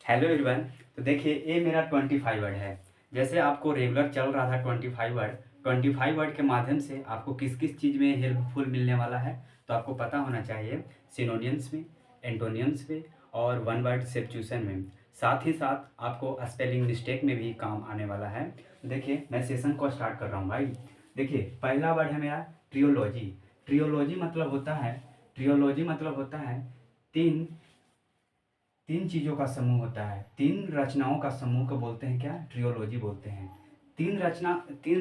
Hello everyone. तो देखिए ये मेरा 25 वर्ड है। जैसे आपको रेगुलर चल रहा था 25 वर्ड के माध्यम से आपको किस किस चीज़ में हेल्पफुल मिलने वाला है, तो आपको पता होना चाहिए सिनोनियम्स में, एंटोनियम्स में और वन वर्ड सब्स्टिट्यूशन में। साथ ही साथ आपको स्पेलिंग मिस्टेक में भी काम आने वाला है। देखिए मैं सेशन को स्टार्ट कर रहा हूँ भाई। देखिए पहला वर्ड है मेरा ट्रियोलॉजी। ट्रियोलॉजी मतलब होता है तीन तीन चीज़ों का समूह होता है। तीन रचनाओं का समूह को बोलते हैं क्या? ट्रियोलॉजी बोलते हैं। तीन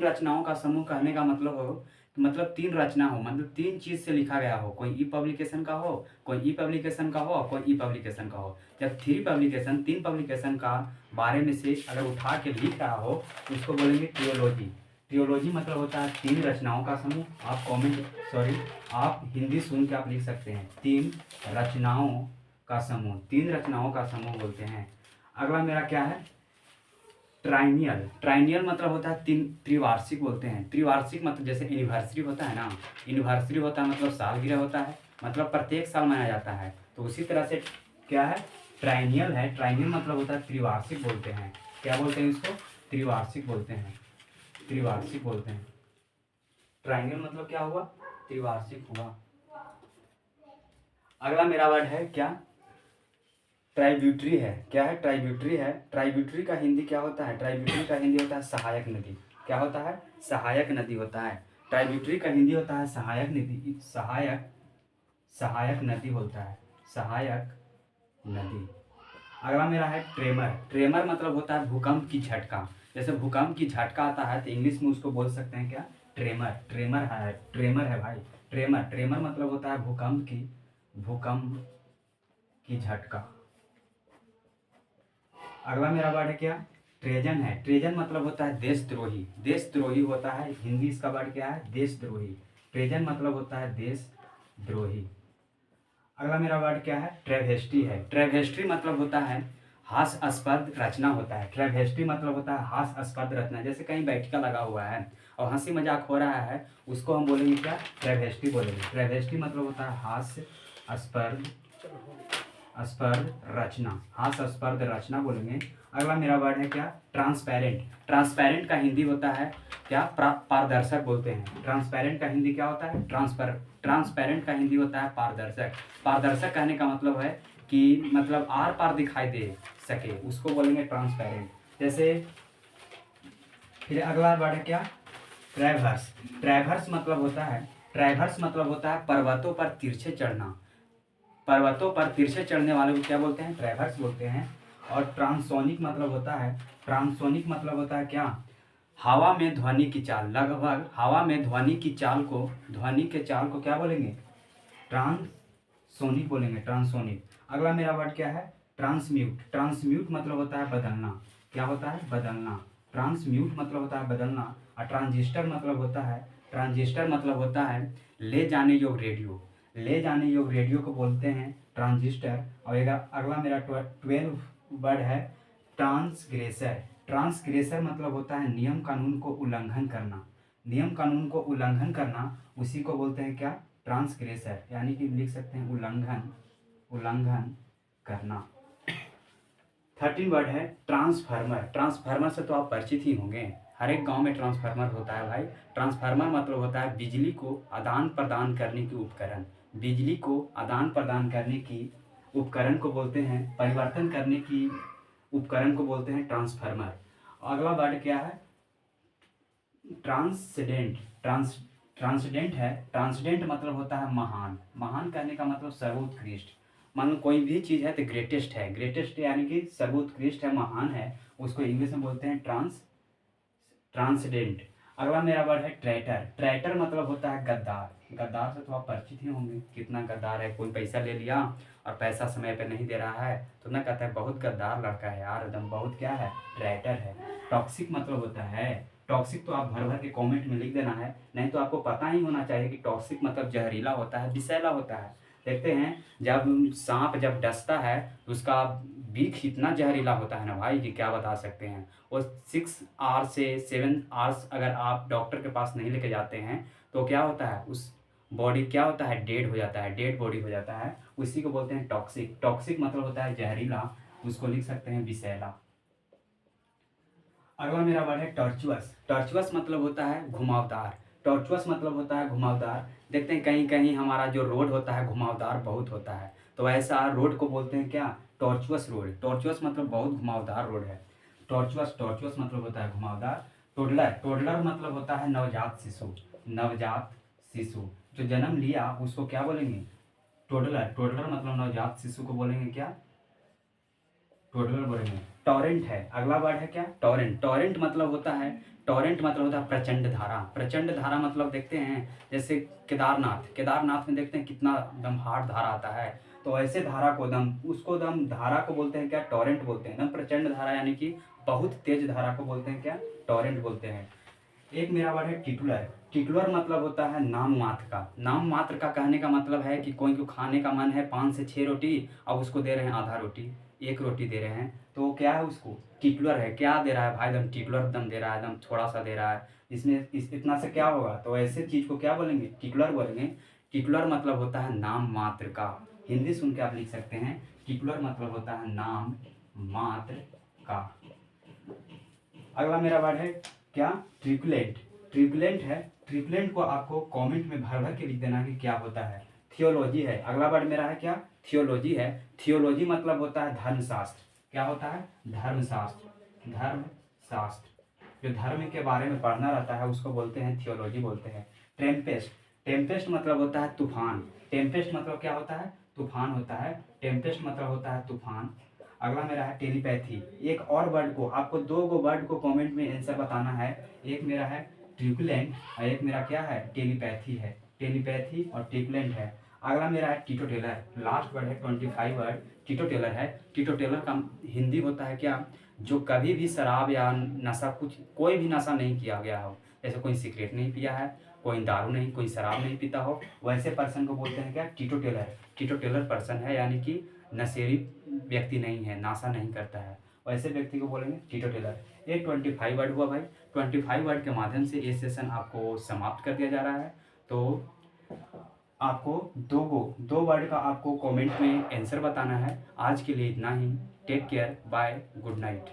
रचनाओं का समूह कहने का मतलब हो, मतलब तीन रचना हो, मतलब तीन चीज़ से लिखा गया हो। कोई ई पब्लिकेशन का हो, कोई ई पब्लिकेशन का हो और कोई ई पब्लिकेशन का हो। जब तीन पब्लिकेशन का बारे में से अगर उठा के लिख रहा हो तो उसको बोलेंगे ट्रियोलॉजी। ट्रियोलॉजी मतलब होता है तीन रचनाओं का समूह। आप हिंदी सुन के आप लिख सकते हैं तीन रचनाओं का समूह बोलते हैं। अगला मेरा क्या है? ट्राइनियल। ट्राइनियल मतलब होता है तीन। त्रिवार्षिक बोलते हैं। त्रिवार्षिक मतलब जैसे एनिवर्सरी होता है ना, एनिवर्सरी होता है मतलब सालगिरह होता है, मतलब प्रत्येक साल मनाया जाता है। तो उसी तरह से क्या है? ट्राइनियल है। ट्राइनियल मतलब होता है त्रिवार्षिक बोलते हैं। क्या बोलते हैं इसको? त्रिवार्षिक बोलते हैं। त्रिवार्षिक बोलते हैं। ट्राइनियल मतलब क्या हुआ? त्रिवार्षिक हुआ। अगला मेरा वर्ड है क्या? ट्राइब्यूटरी है। क्या है? ट्राइब्यूटरी है। ट्राइब्यूटरी का हिंदी क्या होता है? ट्राइब्यूटरी का हिंदी होता है सहायक नदी। क्या होता है? सहायक नदी होता है। ट्राइब्यूटरी का हिंदी होता है सहायक नदी। सहायक नदी होता है। सहायक नदी। अगला मेरा है ट्रेमर। ट्रेमर मतलब होता है भूकंप की झटका। जैसे भूकंप की झटका आता है तो इंग्लिश में उसको बोल सकते हैं क्या? ट्रेमर। ट्रेमर है भाई। ट्रेमर मतलब होता है भूकंप की झटका। अगला मेरा वर्ड है क्या? ट्रेजन है। ट्रेजन मतलब होता है देशद्रोही। देशद्रोही होता है। हिंदी इसका वर्ड क्या है? देशद्रोही। ट्रेजन मतलब होता है देशद्रोही। अगला मेरा वर्ड क्या है? ट्रेवेस्टी है। ट्रेवेस्टी मतलब होता है हास्यास्पद रचना होता है। ट्रेवेस्टी मतलब होता है हास्यास्पद रचना। जैसे कहीं बैठका लगा हुआ है और हंसी मजाक हो रहा है, उसको हम बोलेंगे क्या? ट्रेवेस्टी बोलेंगे। ट्रेवेस्टी मतलब होता है हास्यास्पद हास्यास्पद रचना बोलेंगे। अगला मेरा वर्ड है क्या? ट्रांसपेरेंट। ट्रांसपेरेंट का हिंदी होता है क्या? पारदर्शक बोलते हैं। ट्रांसपेरेंट का हिंदी क्या होता है? ट्रांसपेरेंट का हिंदी होता है पारदर्शक। पारदर्शक कहने का मतलब है कि मतलब आर पार दिखाई दे सके, उसको बोलेंगे ट्रांसपेरेंट। जैसे फिर अगला वर्ड है क्या? ट्रैवर्स। ट्रैवर्स मतलब होता है पर्वतों पर तिरछे चढ़ना। पर्वतों पर तिरछे चढ़ने वाले को क्या बोलते हैं? ट्रैवर्स बोलते हैं। और ट्रांसोनिक मतलब होता है क्या? हवा में ध्वनि की चाल। लगभग हवा में ध्वनि के चाल को क्या बोलेंगे? ट्रांसोनिक बोलेंगे। ट्रांसोनिक। अगला मेरा वर्ड क्या है? ट्रांसम्यूट। ट्रांसम्यूट मतलब होता है बदलना। क्या होता है? बदलना। ट्रांसम्यूट मतलब होता है बदलना। और ट्रांजिस्टर मतलब होता है ले जाने योग्य रेडियो। ले जाने योग्य रेडियो को बोलते हैं ट्रांजिस्टर। और अगला मेरा 12 वर्ड है ट्रांसग्रेसर। ट्रांसग्रेसर मतलब होता है नियम कानून को उल्लंघन करना। नियम कानून को उल्लंघन करना, उसी को बोलते हैं क्या? ट्रांसग्रेसर। यानी कि लिख सकते हैं उल्लंघन करना। 13 वर्ड है ट्रांसफार्मर। ट्रांसफार्मर से तो आप परिचित ही होंगे, हर एक गांव में ट्रांसफार्मर होता है भाई। ट्रांसफार्मर मतलब होता है बिजली को आदान प्रदान करने की उपकरण। बिजली को आदान प्रदान करने की उपकरण को बोलते हैं, परिवर्तन करने की उपकरण को बोलते हैं ट्रांसफार्मर। अगला वर्ड क्या है? ट्रांसडेंट। ट्रांसडेंट है। ट्रांसडेंट मतलब होता है महान। महान कहने का मतलब सर्वोत्कृष्ट। मान लो कोई भी चीज़ है तो ग्रेटेस्ट है। ग्रेटेस्ट यानी कि सर्वोत्कृष्ट है, महान है, उसको इंग्लिश में बोलते हैं ट्रांसडेंट। अगला मेरा वर्ड है ट्रैटर। ट्रैटर मतलब होता है गद्दार। गद्दार से तो आप परिचित ही होंगे, कितना गद्दार है। कोई पैसा ले लिया और पैसा समय पे नहीं दे रहा है तो ना कहता है बहुत गद्दार लड़का है यार, एकदम बहुत क्या है, ट्रैटर है। टॉक्सिक मतलब होता है, टॉक्सिक तो आप भर भर के कमेंट में लिख देना है, नहीं तो आपको पता ही होना चाहिए कि टॉक्सिक मतलब जहरीला होता है, विषैला होता है। देखते हैं जब सांप जब डसता है तो उसका बीख इतना जहरीला होता है ना भाई कि क्या बता सकते हैं। और 6 आवर से 7 आवर्स अगर आप डॉक्टर के पास नहीं लेके जाते हैं तो क्या होता है, उस बॉडी क्या होता है, डेड हो जाता है, डेड बॉडी हो जाता है। उसी को बोलते हैं टॉक्सिक। टॉक्सिक मतलब होता है जहरीला, उसको लिख सकते हैं विषैला। अगला मेरा वर्ड है टॉर्चुअस। टॉर्चुअस मतलब होता है घुमावदार। टॉर्चुअस मतलब होता है घुमावदार। देखते हैं कहीं कहीं हमारा जो रोड होता है घुमावदार बहुत होता है, तो ऐसा रोड को बोलते हैं क्या, टॉर्चुअस रोड। टॉर्चुअस मतलब बहुत घुमावदार रोड है। टॉर्चुअस, टॉर्चुअस मतलब होता है घुमावदार। टोडलर, टोडलर मतलब होता है नवजात शिशु। नवजात शिशु जो जन्म लिया उसको क्या बोलेंगे, टोडलर। टोडलर मतलब नवजात शिशु को बोलेंगे क्या, टोडलर बोलेंगे। टॉरेंट है, अगला वर्ड है क्या, टॉरेंट। टॉरेंट मतलब होता है, टॉरेंट मतलब होता है प्रचंड धारा। प्रचंड धारा मतलब देखते हैं जैसे केदारनाथ, केदारनाथ में देखते हैं कितना एकदम हार्ड धारा आता है, तो ऐसे धारा को दम, उसको दम धारा को बोलते हैं क्या, टॉरेंट बोलते हैं। एकदम प्रचंड धारा यानी कि बहुत तेज धारा को बोलते हैं क्या, टॉरेंट बोलते हैं। एक मेरा वर्ड है टिटुलर। टिटुलर मतलब होता है नाम मात्र का। नाम मात्र का कहने का मतलब है कि कोई को खाने का मन है 5 से 6 रोटी, अब उसको दे रहे हैं आधा रोटी, 1 रोटी दे रहे हैं, तो क्या है उसको टिटुलर है। क्या दे रहा है भाई, दम टिटुलर दम दे रहा है, एकदम थोड़ा सा दे रहा है, इसमें इतना से क्या होगा, तो ऐसे चीज़ को क्या बोलेंगे, टिटुलर बोलेंगे। टिटुलर मतलब होता है नाम मात्र का। हिंदी सुन के आप लिख सकते हैं, टिटुलर मतलब होता है नाम मात्र का। अगला मेरा वर्ड है क्या, ट्रिपलेट। ट्रिपलेट है, ट्रिपलेट को आपको कमेंट में भर भर के लिख देना कि क्या होता है। थियोलॉजी है, अगला वर्ड मेरा है क्या, थियोलॉजी है। थियोलॉजी मतलब होता है धर्मशास्त्र। क्या होता है, धर्मशास्त्र। धर्मशास्त्र जो धर्म के बारे में पढ़ना रहता है उसको बोलते हैं थियोलॉजी बोलते हैं। टेम्पेस्ट, टेम्पेस्ट मतलब होता है तूफान। टेम्पेस्ट मतलब क्या होता है, तूफान होता है। टेम्पेस्ट मतलब होता है तूफान। अगला मेरा है टेलीपैथी। एक और वर्ड को आपको, 2 गो वर्ड को कमेंट में आंसर बताना है। एक मेरा है ट्रिपलेंट और एक मेरा क्या है, टेलीपैथी है। टेलीपैथी और ट्रिपलेंट है। अगला मेरा है टीटो टेलर। लास्ट वर्ड है 25 वर्ड, टीटो टेलर है। टीटो टेलर का हिंदी होता है क्या, जो कभी भी शराब या नशा, कुछ कोई भी नशा नहीं किया गया हो, जैसे कोई सिगरेट नहीं पिया है, कोई दारू नहीं, कोई शराब नहीं पीता हो, वैसे पर्सन को बोलते हैं क्या, teetotaller. Teetotaller person है यानी कि नशेड़ी व्यक्ति नहीं है, नाशा नहीं करता है, वैसे व्यक्ति को बोलेंगे टीटो टेलर। ये 25 वर्ड हुआ भाई। 25 वर्ड के माध्यम से ये सेशन आपको समाप्त कर दिया जा रहा है। तो आपको 2 वर्ड का आपको कमेंट में आंसर बताना है। आज के लिए इतना ही। Take care, bye, good night.